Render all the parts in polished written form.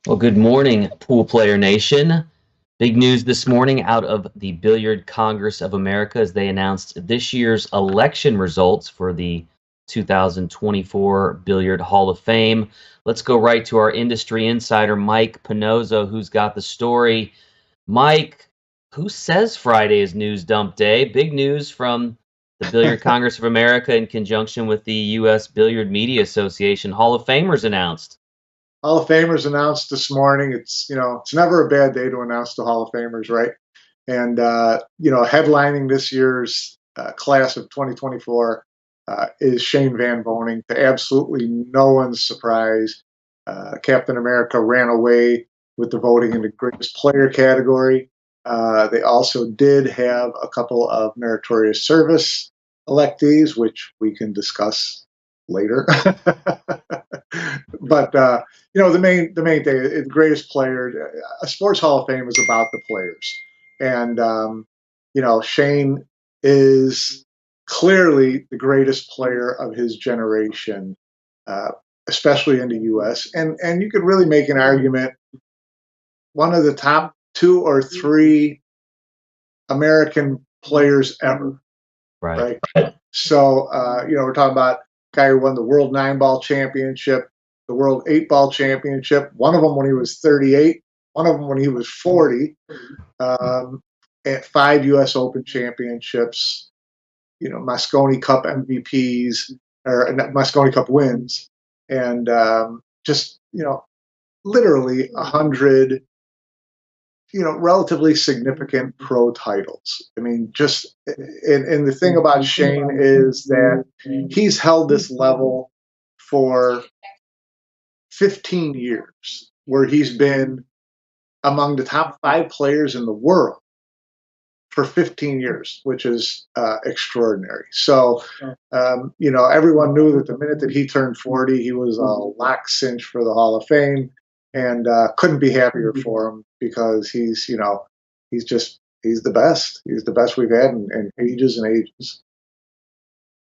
Well, good morning, Pool Player Nation. Big news this morning out of the Billiard Congress of America as they announced this year's election results for the 2024 Billiard Hall of Fame. Let's go right to our industry insider, Mike Pinozzo, who's got the story. Mike, who says Friday is News Dump Day? Big news from the Billiard Congress of America in conjunction with the U.S. Billiard Media Association. Hall of Famers announced. Hall of Famers announced this morning. It's never a bad day to announce the Hall of Famers, right? And headlining this year's class of 2024 is Shane Van Boening. To absolutely no one's surprise, Captain America ran away with the voting in the greatest player category. They also did have a couple of meritorious service electees, which we can discuss later. But the main thing, the greatest player, a sports Hall of Fame is about the players, and Shane is clearly the greatest player of his generation, especially in the U.S. And you could really make an argument one of the top two or three American players ever, Right. right? So we're talking about a guy who won the World Nine Ball Championship, the World Eight Ball Championship. One of them when he was 38, one of them when he was 40. At 5 U.S. Open championships, Moscone Cup MVPs or Moscone Cup wins, and just literally 100 relatively significant pro titles. I mean, and the thing about Shane is that he's held this level for 15 years, where he's been among the top 5 players in the world for 15 years, which is extraordinary. So, everyone knew that the minute that he turned 40, he was a lock cinch for the Hall of Fame, and couldn't be happier for him because he's the best. He's the best we've had in ages and ages.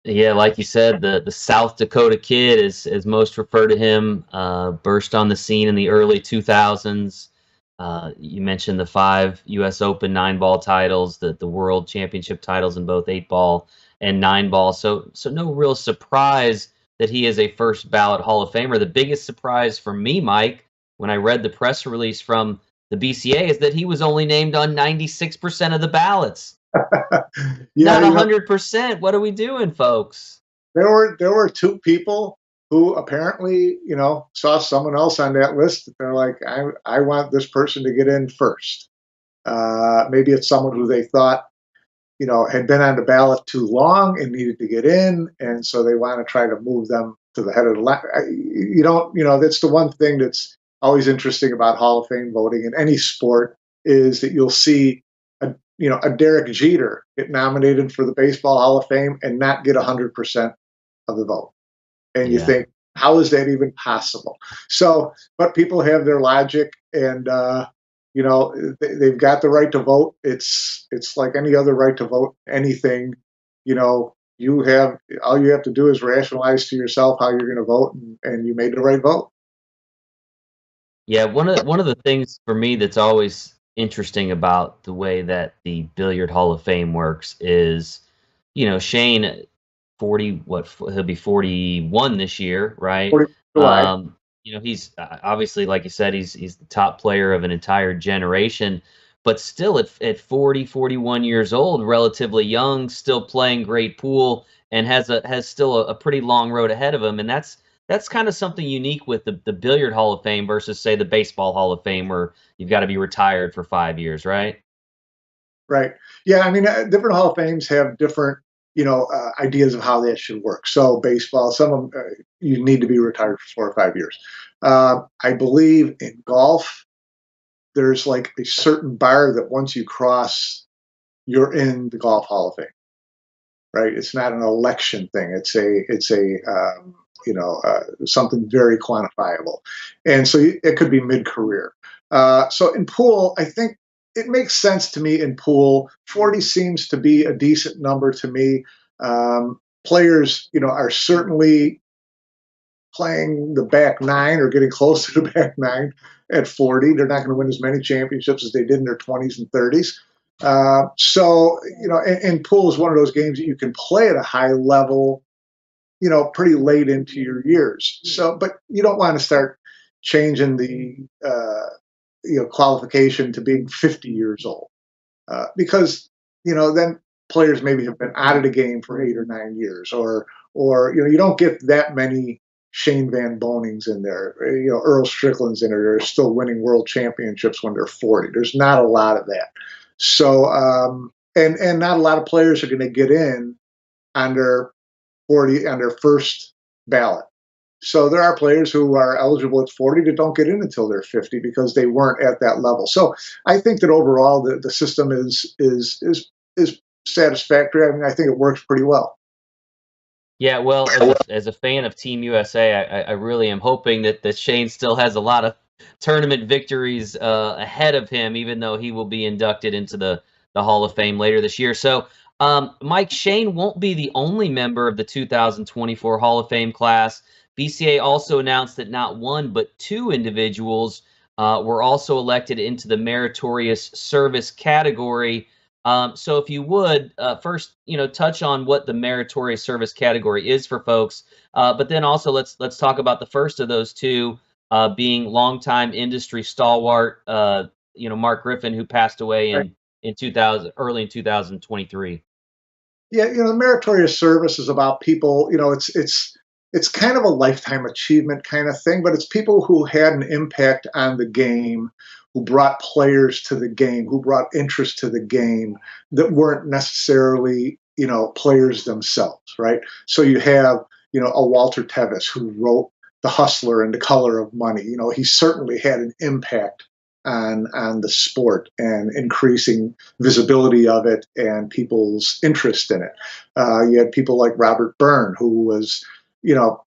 Yeah, like you said, the South Dakota Kid is as most refer to him. Burst on the scene in the early 2000s. You mentioned the 5 U.S. Open 9-ball titles, the World Championship titles in both 8-ball and 9-ball. So no real surprise that he is a first ballot Hall of Famer. The biggest surprise for me, Mike, when I read the press release from the BCA, is that he was only named on 96% of the ballots. Yeah, Not 100%. What are we doing, folks? there were two people who apparently, saw someone else on that list. They're like, I want this person to get in first. Maybe it's someone who they thought, had been on the ballot too long and needed to get in, and so they want to try to move them to the head of the line. That's the one thing that's always interesting about Hall of Fame voting in any sport is that you'll see a Derek Jeter get nominated for the Baseball Hall of Fame and not get 100% of the vote. And you think, how is that even possible? So, but people have their logic, and they've got the right to vote. It's like any other right to vote. Anything, you have all you have to do is rationalize to yourself how you're going to vote, and you made the right vote. Yeah, one of the things for me that's always interesting about the way that the Billiard Hall of Fame works is, Shane, 40, he'll be 41 this year, right? 4th of July. He's obviously, like you said, he's the top player of an entire generation, but still at 40, 41 years old, relatively young, still playing great pool, and has still a pretty long road ahead of him, and that's kind of something unique with the Billiard Hall of Fame versus, say, the Baseball Hall of Fame, where you've got to be retired for 5 years, right? Right. Yeah. I mean, different Hall of Fames have different, ideas of how that should work. So baseball, some of them, you need to be retired for 4 or 5 years. I believe in golf, there's like a certain bar that once you cross, you're in the Golf Hall of Fame. Right. It's not an election thing. It's something very quantifiable, and so it could be mid-career. So in pool, I think it makes sense to me. In pool, 40 seems to be a decent number to me. Players, are certainly playing the back nine or getting close to the back nine. at 40. They're not going to win as many championships as they did in their 20s and 30s. So, and pool is one of those games that you can play at a high level, pretty late into your years. So, but you don't want to start changing the, qualification to being 50 years old, because, then players maybe have been out of the game for 8 or 9 years, or you don't get that many Shane Van Bonings in there, Earl Strickland's in there. They're still winning world championships when they're 40. There's not a lot of that. So, and not a lot of players are going to get in on their 40 on their first ballot. So there are players who are eligible at 40 that don't get in until they're 50 because they weren't at that level. So I think that overall the system is satisfactory. I mean, I think it works pretty well. Yeah, well, as a fan of Team USA, I really am hoping that Shane still has a lot of tournament victories ahead of him, even though he will be inducted into the Hall of Fame later this year. So, Mike, Shane won't be the only member of the 2024 Hall of Fame class. BCA also announced that not one but two individuals were also elected into the meritorious service category. So if you would first, touch on what the meritorious service category is for folks, but then also let's talk about the first of those two, being longtime industry stalwart, Mark Griffin, who passed away Right. in 2000, early in 2023. Yeah, meritorious service is about people. It's kind of a lifetime achievement kind of thing, but it's people who had an impact on the game, who brought players to the game, who brought interest to the game that weren't necessarily, players themselves, right? So you have, a Walter Tevis who wrote The Hustler and The Color of Money. He certainly had an impact on the sport and increasing visibility of it and people's interest in it. You had people like Robert Byrne, who was,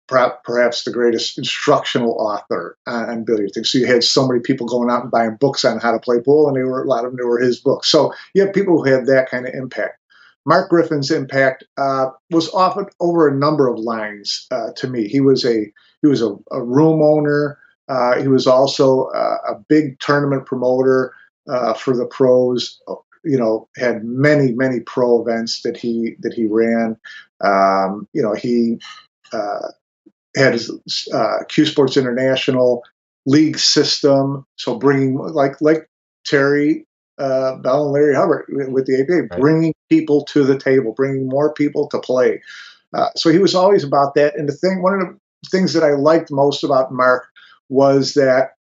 perhaps the greatest instructional author on billiard things. So you had so many people going out and buying books on how to play pool, and a lot of them were his books. So you have people who had that kind of impact. Mark Griffin's impact was often over a number of lines to me. He was a room owner. He was also a big tournament promoter for the pros. Had many pro events that he ran. He had his Q Sports International league system. So bringing like Terry Bell and Larry Hubbard with the APA, Right. bringing people to the table, bringing more people to play. So he was always about that. And one of the things that I liked most about Mark was that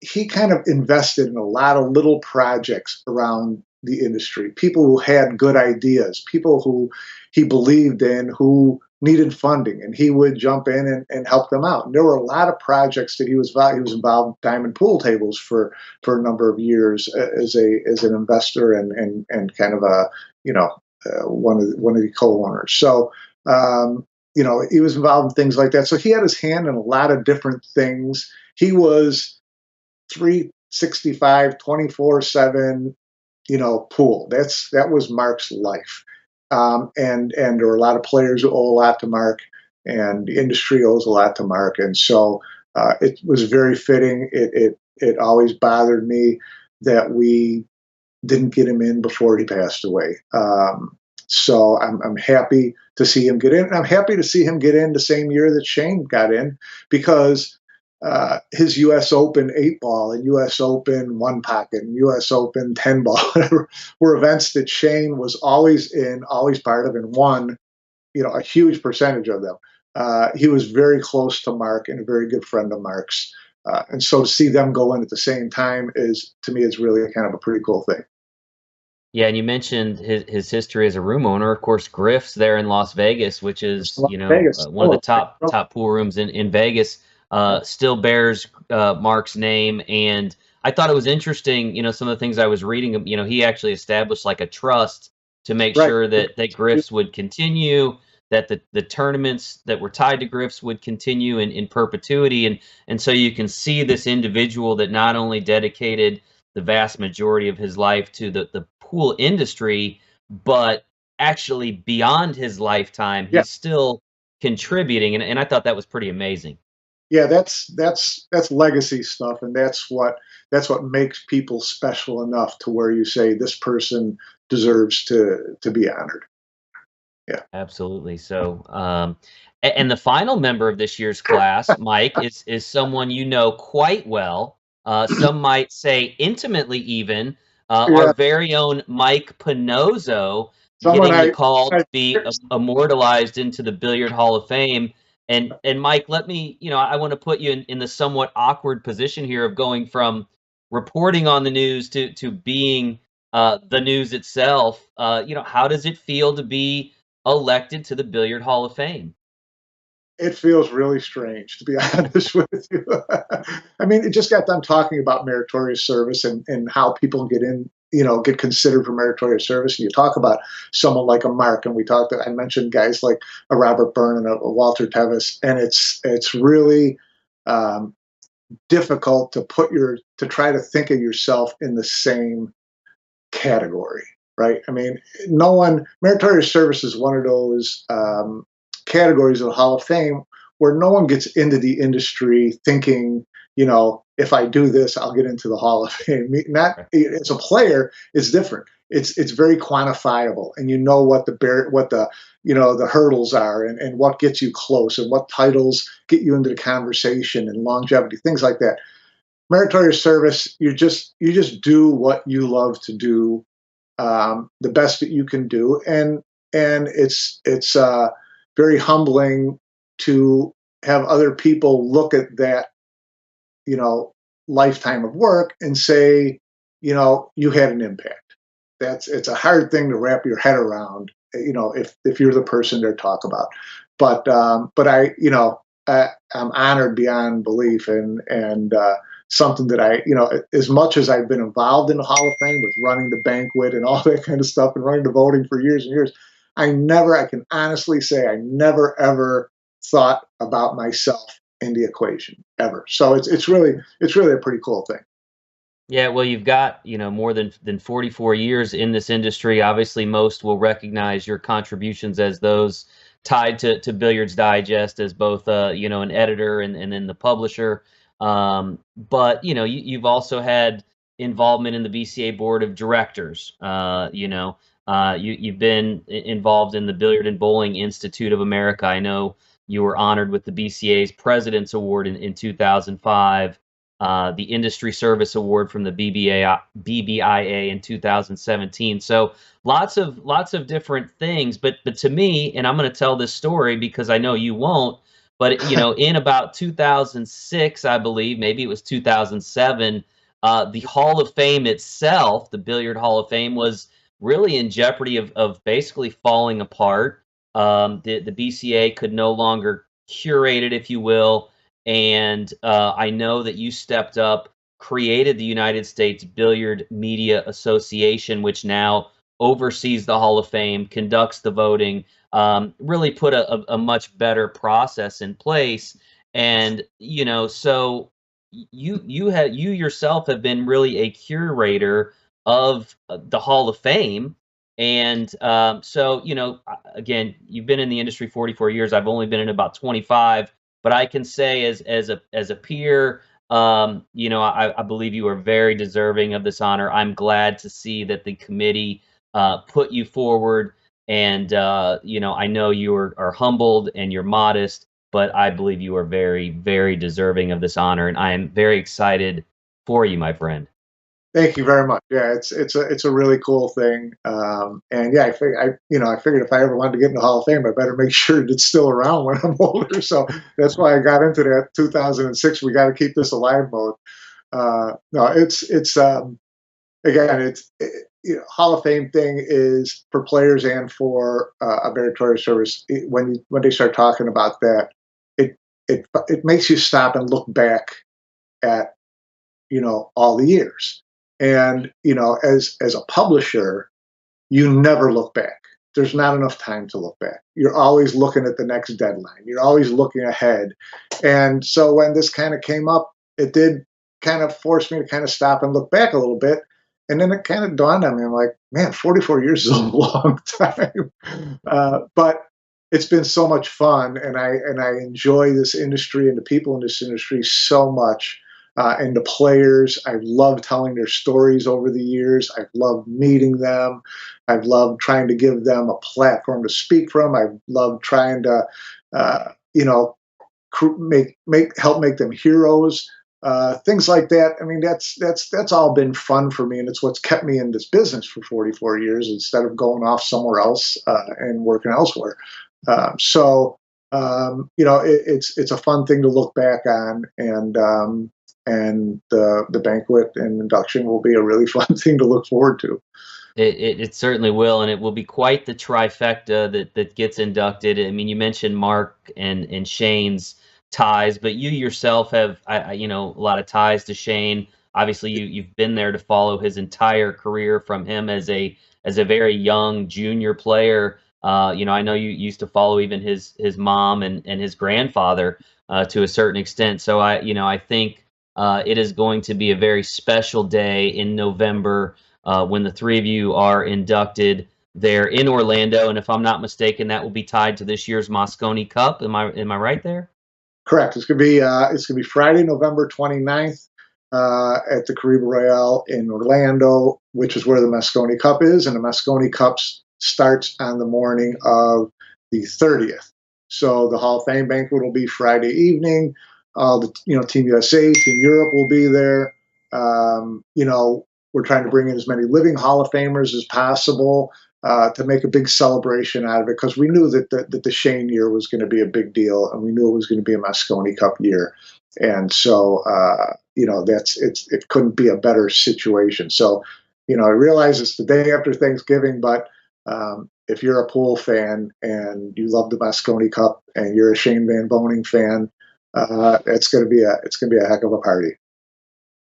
he kind of invested in a lot of little projects around the industry, people who had good ideas, people who he believed in, who needed funding, and he would jump in and help them out. And there were a lot of projects that he was involved in diamond pool tables for a number of years as an investor and kind of a one of the co-owners. So he was involved in things like that. So he had his hand in a lot of different things. He was 365, 24/7, pool. That was Mark's life. And there were a lot of players who owe a lot to Mark, and the industry owes a lot to Mark. And so it was very fitting. It always bothered me that we didn't get him in before he passed away. So I'm happy to see him get in. And I'm happy to see him get in the same year that Shane got in, because his U.S. Open 8-ball and U.S. Open 1-pocket and U.S. Open 10-ball were events that Shane was always in, always part of, and won, a huge percentage of them. He was very close to Mark and a very good friend of Mark's. And so to see them go in at the same time to me, is really kind of a pretty cool thing. Yeah, and you mentioned his history as a room owner. Of course, Griff's there in Las Vegas, which is Vegas. one of the top pool rooms in Vegas. Still bears Mark's name, and I thought it was interesting. Some of the things I was reading. He actually established like a trust to make sure that Griff's would continue, that the tournaments that were tied to Griff's would continue in perpetuity, and so you can see this individual that not only dedicated the vast majority of his life to the pool industry, but actually beyond his lifetime, he's still contributing, and I thought that was pretty amazing. Yeah, that's legacy stuff, and that's what makes people special enough to where you say this person deserves to be honored. Yeah. Absolutely. So, and the final member of this year's class, Mike, is someone you know quite well. Some might say intimately, even our Yeah, very own Mike Pinozzo, someone getting the I, call I to be immortalized into the Billiard Hall of Fame. And Mike, let me, I want to put you in the somewhat awkward position here of going from reporting on the news to being the news itself. How does it feel to be elected to the Billiard Hall of Fame? it feels really strange, to be honest with you. I mean, it just got done talking about meritorious service and how people get in, get considered for meritorious service. And you talk about someone like a Mark, and I mentioned guys like a Robert Byrne and a Walter Tevis, and it's really um, difficult to try to think of yourself in the same category, right? I mean, no one meritorious service is one of those categories of the Hall of Fame where no one gets into the industry thinking, if I do this, I'll get into the Hall of Fame. Not Right. as a player, it's different. It's very quantifiable, and you know the hurdles are, and what gets you close, and what titles get you into the conversation, and longevity, things like that. Meritorious service, you just do what you love to do, the best that you can do, and it's very humbling to have other people look at that, you know lifetime of work and say, you had an impact. It's a hard thing to wrap your head around, if you're the person they're talking about. But I'm honored beyond belief, and something that as much as I've been involved in the Hall of Fame with running the banquet and all that kind of stuff and running the voting for years and years, I can honestly say I never ever thought about myself in the equation ever. So it's really a pretty cool thing. Yeah, well, you've got, more than 44 years in this industry. Obviously, most will recognize your contributions as those tied to Billiards Digest as both, an editor and then the publisher. But, you've also had involvement in the BCA board of directors. You've been involved in the Billiard and Bowling Institute of America. I know you were honored with the BCA's President's Award in 2005, the Industry Service Award from the BBIA in 2017. So lots of different things. But to me, and I'm going to tell this story because I know you won't. But in about 2006, I believe, maybe it was 2007, the Hall of Fame itself, the Billiard Hall of Fame, was really in jeopardy of basically falling apart. The BCA could no longer curate it, if you will, and I know that you stepped up, created the United States Billiard Media Association, which now oversees the Hall of Fame, conducts the voting, really put a much better process in place. And so you yourself have been really a curator of the Hall of Fame. And so again, you've been in the industry 44 years. I've only been in about 25, but I can say as a peer, I believe you are very deserving of this honor. I'm glad to see that the committee put you forward, and I know you are humbled and you're modest, but I believe you are very, very deserving of this honor, and I am very excited for you, my friend. Thank you very much. Yeah, it's a really cool thing. And yeah, I figured if I ever wanted to get in the Hall of Fame, I better make sure that it's still around when I'm older. So that's why I got into that 2006. We got to keep this alive mode. No, it's again, Hall of Fame thing is for players and for a meritorious service. When they start talking about that, it makes you stop and look back at all the years. And as a publisher, you never look back. There's not enough time to look back. You're always looking at the next deadline. You're always looking ahead. And so when this kind of came up, it did kind of force me to kind of stop and look back a little bit. And then it kind of dawned on me. I'm like, man, 44 years is a long time. But it's been so much fun, and I enjoy this industry and the people in this industry so much. And the players, I've loved telling their stories over the years. I've loved meeting them. I've loved trying to give them a platform to speak from. I've loved trying to, you know, help make them heroes. Things like that. I mean, that's all been fun for me, and it's what's kept me in this business for 44 years instead of going off somewhere else and working elsewhere. You know, it's a fun thing to look back on, and the banquet and induction will be a really fun thing to look forward to. It certainly will, and it will be quite the trifecta that gets inducted. I mean, you mentioned Mark and Shane's ties, but you yourself have, you know, a lot of ties to Shane. Obviously, you've been there to follow his entire career from him as a very young junior player. You know, I know you used to follow even his mom and his grandfather to a certain extent. So you know, I think it is going to be a very special day in November when the three of you are inducted there in Orlando. And if I'm not mistaken, that will be tied to this year's Moscone Cup. Am I right there? Correct. It's gonna be Friday, November 29th, at the Caribe Royale in Orlando, which is where the Moscone Cup is, and the Moscone Cup starts on the morning of the 30th. So the Hall of Fame banquet will be Friday evening. The Team USA, Team Europe will be there. You know, we're trying to bring in as many living Hall of Famers as possible to make a big celebration out of it, because we knew that the Shane year was going to be a big deal, and we knew it was going to be a Moscone Cup year, and so you know, it couldn't be a better situation. So, you know, I realize it's the day after Thanksgiving, but if you're a pool fan and you love the Moscone Cup and you're a Shane Van Boening fan, it's going to be a heck of a party.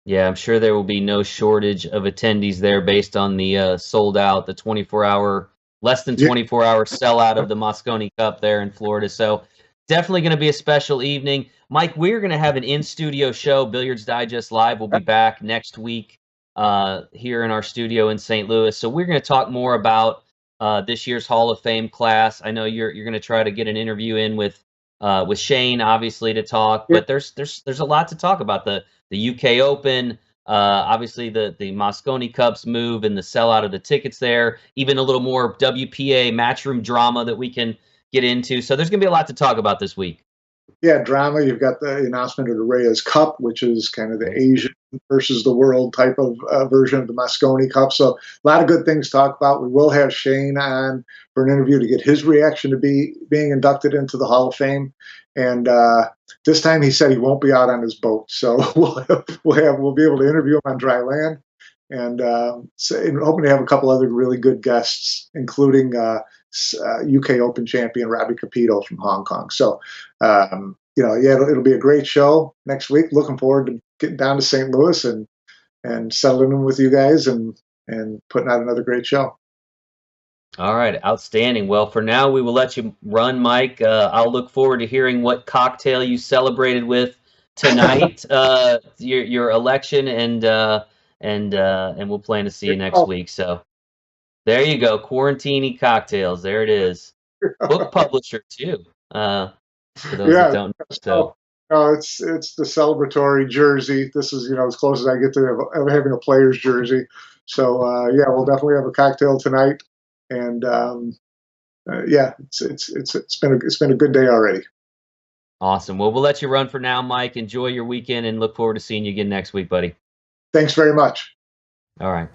Yeah, I'm sure there will be no shortage of attendees there based on the sold out, the 24-hour, less than Yeah, 24-hour sellout of the Moscone Cup there in Florida. So definitely going to be a special evening. Mike, we're going to have an in-studio show, Billiards Digest Live. We'll be back next week here in our studio in St. Louis. So we're going to talk more about this year's Hall of Fame class. I know you're going to try to get an interview in with Shane, obviously, to talk, yeah, but there's a lot to talk about. The UK Open, obviously the Moscone Cups move and the sellout of the tickets there, even a little more WPA matchroom drama that we can get into. So there's going to be a lot to talk about this week. yeah, drama. You've got the announcement of the Reyes Cup, which is kind of the Asian versus the world type of version of the Moscone Cup. So a lot of good things to talk about. We will have Shane on for an interview to get his reaction to being inducted into the Hall of Fame. And this time he said he won't be out on his boat, so we'll be able to interview him on dry land. And hoping to have a couple other really good guests, including UK Open champion Robbie Capito from Hong Kong. So, you know, yeah, it'll be a great show next week. Looking forward to getting down to St. Louis and settling in with you guys and putting out another great show. All right, outstanding. Well, for now, we will let you run, Mike. I'll look forward to hearing what cocktail you celebrated with tonight, your election, and we'll plan to see you next week. So there you go, Quarantini Cocktails. There it is. Book publisher too. For those that Yeah. don't know. So, So it's the celebratory jersey. This is, you know, as close as I get to having a player's jersey. So yeah, we'll definitely have a cocktail tonight, and yeah, it's been a good day already. awesome. Well, we'll let you run for now, Mike. Enjoy your weekend, and look forward to seeing you again next week, buddy. Thanks very much. All right.